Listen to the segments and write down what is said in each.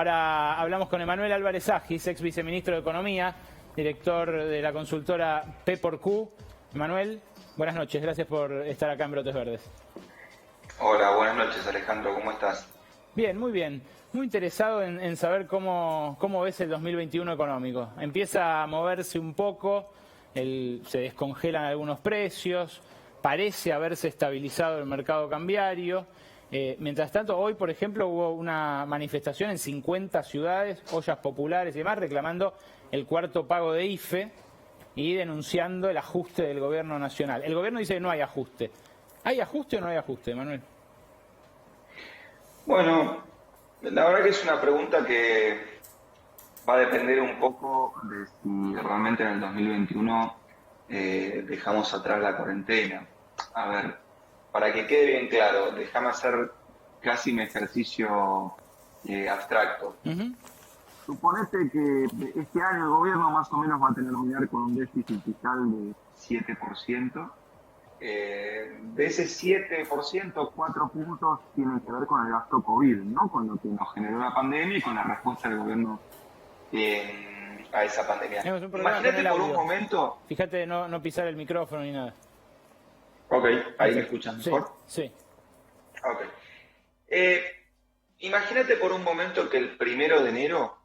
Ahora hablamos con Emanuel Álvarez Agis, ex viceministro de Economía, director de la consultora P4Q. Emanuel, buenas noches, gracias por estar acá en Brotes Verdes. Hola, buenas noches Alejandro, ¿cómo estás? Bien, muy bien. Muy interesado en saber cómo ves el 2021 económico. Empieza a moverse un poco, se descongelan algunos precios, parece haberse estabilizado el mercado cambiario. Mientras tanto, hoy, por ejemplo, hubo una manifestación en 50 ciudades, ollas populares y demás, reclamando el cuarto pago de IFE y denunciando el ajuste del gobierno nacional. El gobierno dice que no hay ajuste. ¿Hay ajuste o no hay ajuste, Manuel? Bueno, la verdad que es una pregunta que va a depender un poco de si realmente en el 2021 dejamos atrás la cuarentena. A ver, para que quede bien claro, déjame hacer casi un ejercicio abstracto. Suponete que este año el gobierno más o menos va a terminar con un déficit fiscal de 7%. De ese 7%, 4 puntos tienen que ver con el gasto COVID, ¿no? Con lo que nos generó la pandemia y con la respuesta del gobierno a esa pandemia. Imagínate por un momento... Fíjate no pisar el micrófono ni nada. Ok, ahí me escuchas mejor. Sí. Ok. Imagínate por un momento que el 1 de enero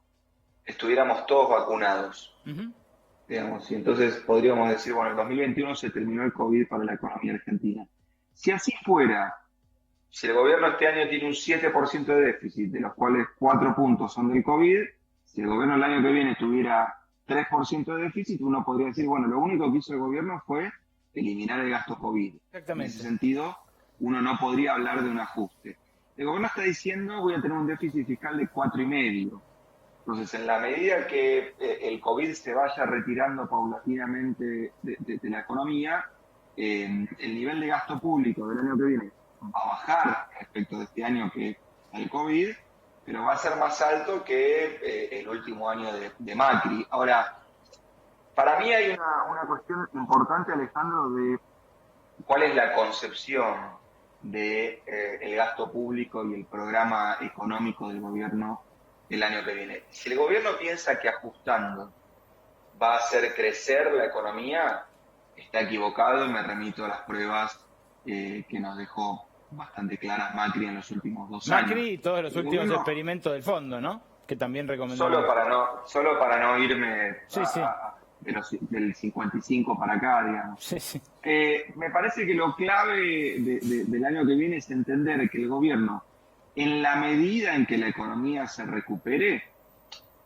estuviéramos todos vacunados. Digamos, y entonces podríamos decir, bueno, en 2021 se terminó el COVID para la economía argentina. Si así fuera, si el gobierno este año tiene un 7% de déficit, de los cuales 4 puntos son del COVID, si el gobierno el año que viene tuviera 3% de déficit, uno podría decir, bueno, lo único que hizo el gobierno fue eliminar el gasto COVID. Exactamente. En ese sentido, uno no podría hablar de un ajuste. El gobierno está diciendo, voy a tener un déficit fiscal de 4,5%. Entonces, en la medida que el COVID se vaya retirando paulatinamente de la economía, el nivel de gasto público del año que viene va a bajar respecto de este año que está el COVID, pero va a ser más alto que el último año de Macri. Ahora, para mí hay una cuestión importante, Alejandro, de cuál es la concepción de el gasto público y el programa económico del gobierno el año que viene. Si el gobierno piensa que ajustando va a hacer crecer la economía, está equivocado y me remito a las pruebas que nos dejó bastante claras Macri en los últimos 2 años. Macri y todos los últimos experimentos del fondo, ¿no? Que también recomendó. Solo para no irme del 55 para acá, digamos. Sí. Me parece que lo clave del año que viene es entender que el gobierno, en la medida en que la economía se recupere,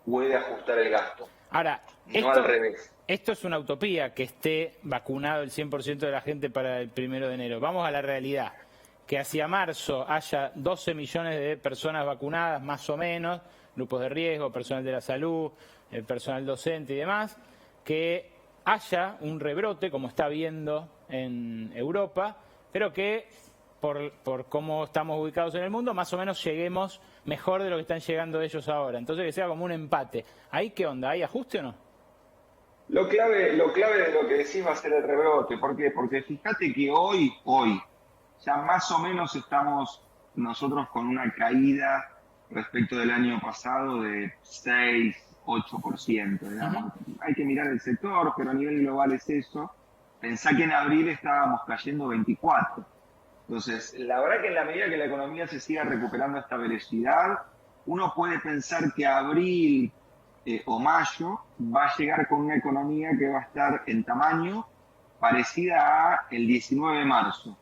puede ajustar el gasto. Ahora, no al revés. Esto es una utopía, que esté vacunado el 100% de la gente para el 1 de enero. Vamos a la realidad. Que hacia marzo haya 12 millones de personas vacunadas, más o menos, grupos de riesgo, personal de la salud, personal docente y demás, que haya un rebrote, como está habiendo en Europa, pero que por cómo estamos ubicados en el mundo, más o menos lleguemos mejor de lo que están llegando ellos ahora. Entonces que sea como un empate. ¿Ahí qué onda? ¿Hay ajuste o no? Lo clave de lo que decís va a ser el rebrote. ¿Por qué? Porque fíjate que hoy, ya más o menos estamos nosotros con una caída respecto del año pasado de 6-8%. Digamos. Hay que mirar el sector, pero a nivel global es eso. Pensá que en abril estábamos cayendo 24%. Entonces, la verdad que en la medida que la economía se siga recuperando a esta velocidad, uno puede pensar que abril o mayo va a llegar con una economía que va a estar en tamaño parecida a el 19 de marzo,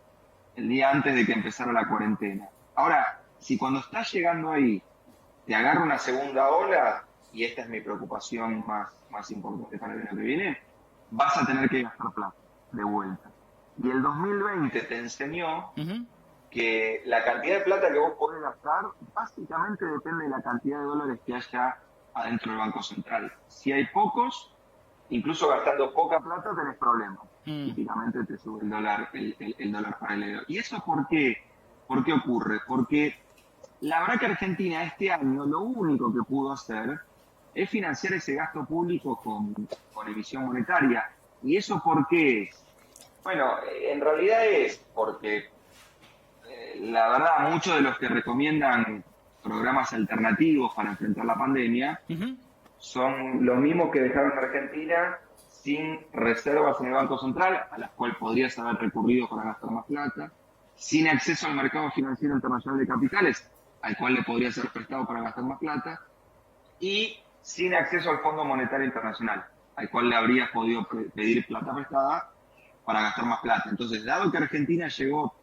el día antes de que empezara la cuarentena. Ahora, si cuando estás llegando ahí te agarra una segunda ola, y esta es mi preocupación más importante para el año que viene, vas a tener que gastar plata de vuelta. Y el 2020 te enseñó que la cantidad de plata que vos podés gastar básicamente depende de la cantidad de dólares que haya adentro del Banco Central. Si hay pocos, incluso gastando poca plata tenés problemas. Típicamente te sube el dólar paralelo. ¿Y eso por qué? ¿Por qué ocurre? Porque la verdad que Argentina este año lo único que pudo hacer es financiar ese gasto público con emisión monetaria. ¿Y eso por qué es? Bueno, en realidad es porque, la verdad, muchos de los que recomiendan programas alternativos para enfrentar la pandemia son los mismos que dejaron en Argentina sin reservas en el Banco Central, a las cuales podrías haber recurrido para gastar más plata, sin acceso al mercado financiero internacional de capitales, al cual le podrías haber prestado para gastar más plata, y sin acceso al Fondo Monetario Internacional, al cual le habrías podido pedir plata prestada para gastar más plata. Entonces, dado que Argentina llegó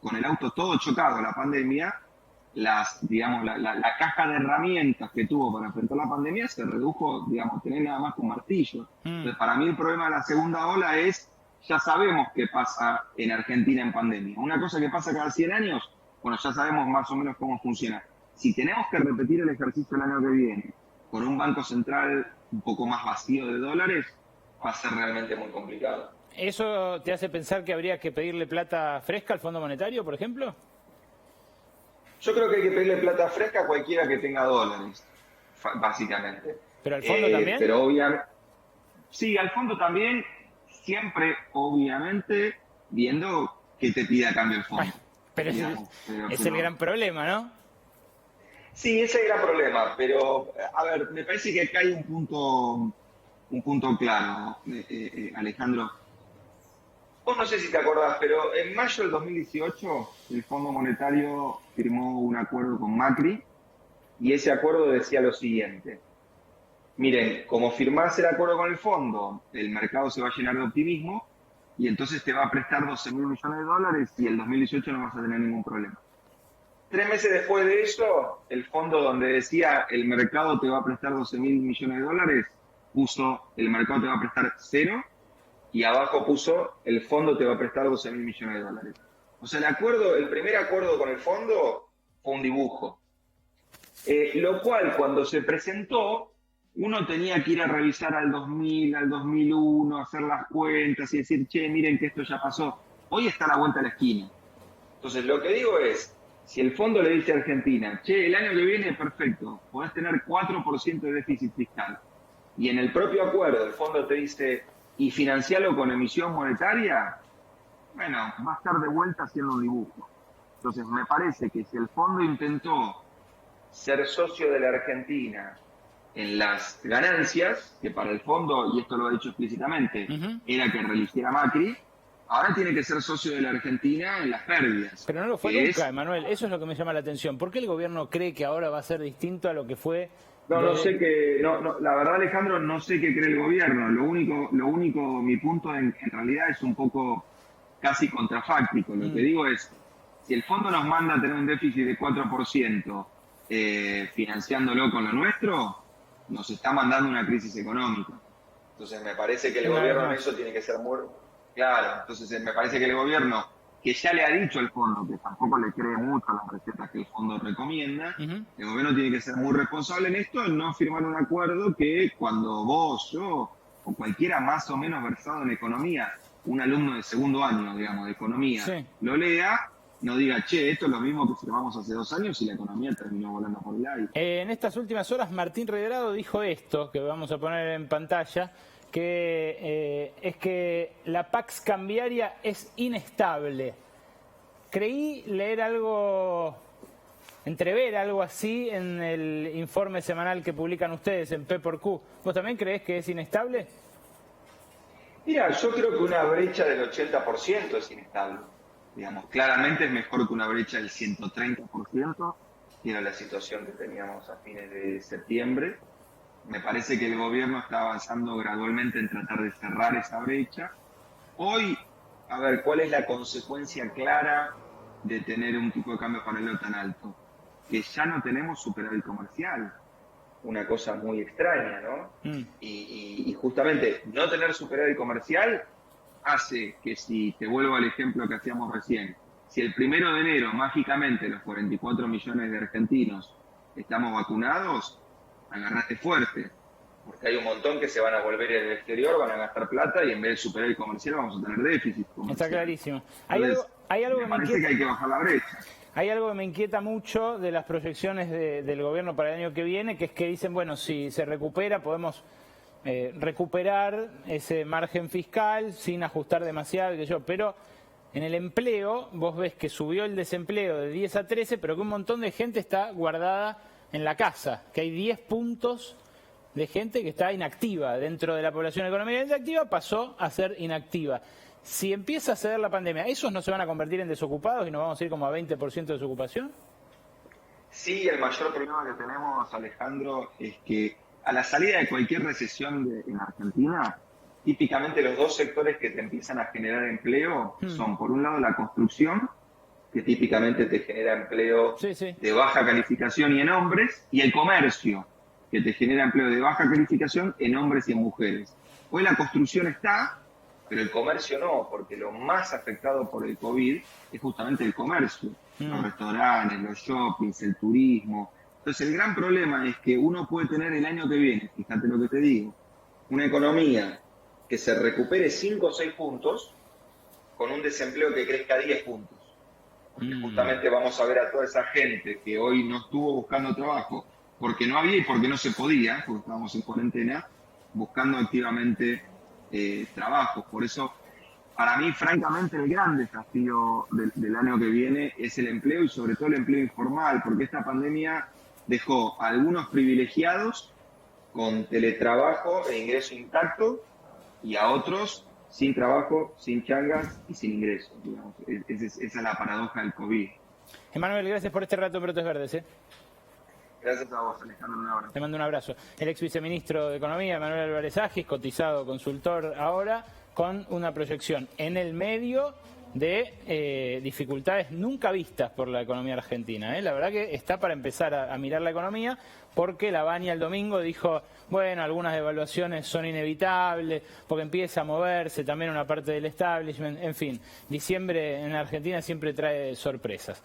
con el auto todo chocado a la pandemia, digamos, la caja de herramientas que tuvo para enfrentar la pandemia se redujo, digamos, tener nada más con martillo. Entonces, para mí el problema de la segunda ola es, ya sabemos qué pasa en Argentina en pandemia. Una cosa que pasa cada 100 años, bueno, ya sabemos más o menos cómo funciona. Si tenemos que repetir el ejercicio el año que viene con un banco central un poco más vacío de dólares, va a ser realmente muy complicado. ¿Eso te hace pensar que habría que pedirle plata fresca al Fondo Monetario, por ejemplo? Yo creo que hay que pedirle plata fresca a cualquiera que tenga dólares, básicamente. ¿Pero al fondo también? Pero obviamente, sí, al fondo también, siempre, obviamente, viendo que te pida a cambio el fondo. Bueno, pero es el gran problema, ¿no? Sí, ese es el gran problema, pero, a ver, me parece que acá hay un punto claro, Alejandro. Vos no sé si te acordás, pero en mayo del 2018 el Fondo Monetario firmó un acuerdo con Macri y ese acuerdo decía lo siguiente. Miren, como firmás el acuerdo con el fondo, el mercado se va a llenar de optimismo y entonces te va a prestar 12.000 millones de dólares y el 2018 no vas a tener ningún problema. 3 meses después de eso, el fondo donde decía el mercado te va a prestar 12.000 millones de dólares, puso el mercado te va a prestar 0. Y abajo puso, el fondo te va a prestar 12.000 millones de dólares. O sea, el primer acuerdo con el fondo fue un dibujo. Lo cual, cuando se presentó, uno tenía que ir a revisar al 2000, al 2001, hacer las cuentas y decir, che, miren que esto ya pasó. Hoy está a la vuelta de la esquina. Entonces, lo que digo es, si el fondo le dice a Argentina, che, el año que viene, perfecto, podés tener 4% de déficit fiscal. Y en el propio acuerdo, el fondo te dice, y financiarlo con emisión monetaria, bueno, va a estar de vuelta haciendo un dibujo. Entonces, me parece que si el fondo intentó ser socio de la Argentina en las ganancias, que para el fondo, y esto lo ha dicho explícitamente, era que reeligiera Macri, ahora tiene que ser socio de la Argentina en las pérdidas. Pero no lo fue nunca, Emanuel. Eso es lo que me llama la atención. ¿Por qué el gobierno cree que ahora va a ser distinto a lo que fue? No sé qué, la verdad, Alejandro, no sé qué cree el gobierno. Lo único, mi punto en realidad es un poco casi contrafáctico. Lo que digo es, si el fondo nos manda a tener un déficit de 4% financiándolo con lo nuestro, nos está mandando una crisis económica. Entonces me parece que el gobierno en eso tiene que ser muy claro. Entonces me parece que el gobierno, que ya le ha dicho al fondo que tampoco le cree mucho a las recetas que el fondo recomienda, el gobierno tiene que ser muy responsable en esto, en no firmar un acuerdo que cuando vos, yo o cualquiera más o menos versado en economía, un alumno de segundo año, digamos, de economía, lo lea, no diga, che, esto es lo mismo que firmamos hace 2 años y la economía terminó volando por el aire. En estas últimas horas, Martín Redrado dijo esto, que vamos a poner en pantalla, que es que la Pax cambiaria es inestable. Creí leer algo, entrever algo así en el informe semanal que publican ustedes en P por Q. ¿Vos también creés que es inestable? Mira, yo creo que una brecha del 80% es inestable. Digamos, claramente es mejor que una brecha del 130%, que era la situación que teníamos a fines de septiembre. Me parece que el gobierno está avanzando gradualmente en tratar de cerrar esa brecha. Hoy, a ver, ¿cuál es la consecuencia clara de tener un tipo de cambio paralelo tan alto? Que ya no tenemos superávit comercial. Una cosa muy extraña, ¿no? Y justamente no tener superávit comercial hace que, si te vuelvo al ejemplo que hacíamos recién, si el 1 de enero mágicamente los 44 millones de argentinos estamos vacunados, agarrate fuerte, porque hay un montón que se van a volver al exterior, van a gastar plata y en vez de superávit comercial vamos a tener déficit comercial. Está clarísimo. Entonces, hay algo me parece que hay que bajar la brecha. Hay algo que me inquieta mucho de las proyecciones del gobierno para el año que viene, que es que dicen, bueno, si se recupera, podemos recuperar ese margen fiscal sin ajustar demasiado, pero En el empleo, vos ves que subió el desempleo de 10 a 13, pero que un montón de gente está guardada en la casa, que hay 10 puntos de gente que está inactiva. Dentro de la población económicamente activa pasó a ser inactiva. Si empieza a ceder la pandemia, ¿esos no se van a convertir en desocupados y nos vamos a ir como a 20% de desocupación? Sí, el mayor problema que tenemos, Alejandro, es que a la salida de cualquier recesión en Argentina, típicamente los dos sectores que te empiezan a generar empleo son, por un lado, la construcción, que típicamente te genera empleo de baja calificación y en hombres, y el comercio, que te genera empleo de baja calificación en hombres y en mujeres. Hoy la construcción está, pero el comercio no, porque lo más afectado por el COVID es justamente el comercio, los restaurantes, los shoppings, el turismo. Entonces el gran problema es que uno puede tener el año que viene, fíjate lo que te digo, una economía que se recupere 5 o 6 puntos con un desempleo que crezca 10 puntos. Porque justamente vamos a ver a toda esa gente que hoy no estuvo buscando trabajo porque no había y porque no se podía, porque estábamos en cuarentena, buscando activamente trabajo. Por eso, para mí, francamente, el gran desafío del año que viene es el empleo y sobre todo el empleo informal, porque esta pandemia dejó a algunos privilegiados con teletrabajo e ingreso intacto y a otros sin trabajo, sin changas y sin ingresos, digamos. Esa es la paradoja del COVID. Emanuel, gracias por este rato en Brotes Verdes. Gracias a vos, Alejandro. Un abrazo. Te mando un abrazo. El ex viceministro de Economía, Manuel Álvarez Agis, cotizado consultor ahora, con una proyección en el medio de dificultades nunca vistas por la economía argentina. La verdad que está para empezar a mirar la economía, porque la Baña el domingo dijo, bueno, algunas devaluaciones son inevitables, porque empieza a moverse también una parte del establishment, en fin, diciembre en Argentina siempre trae sorpresas.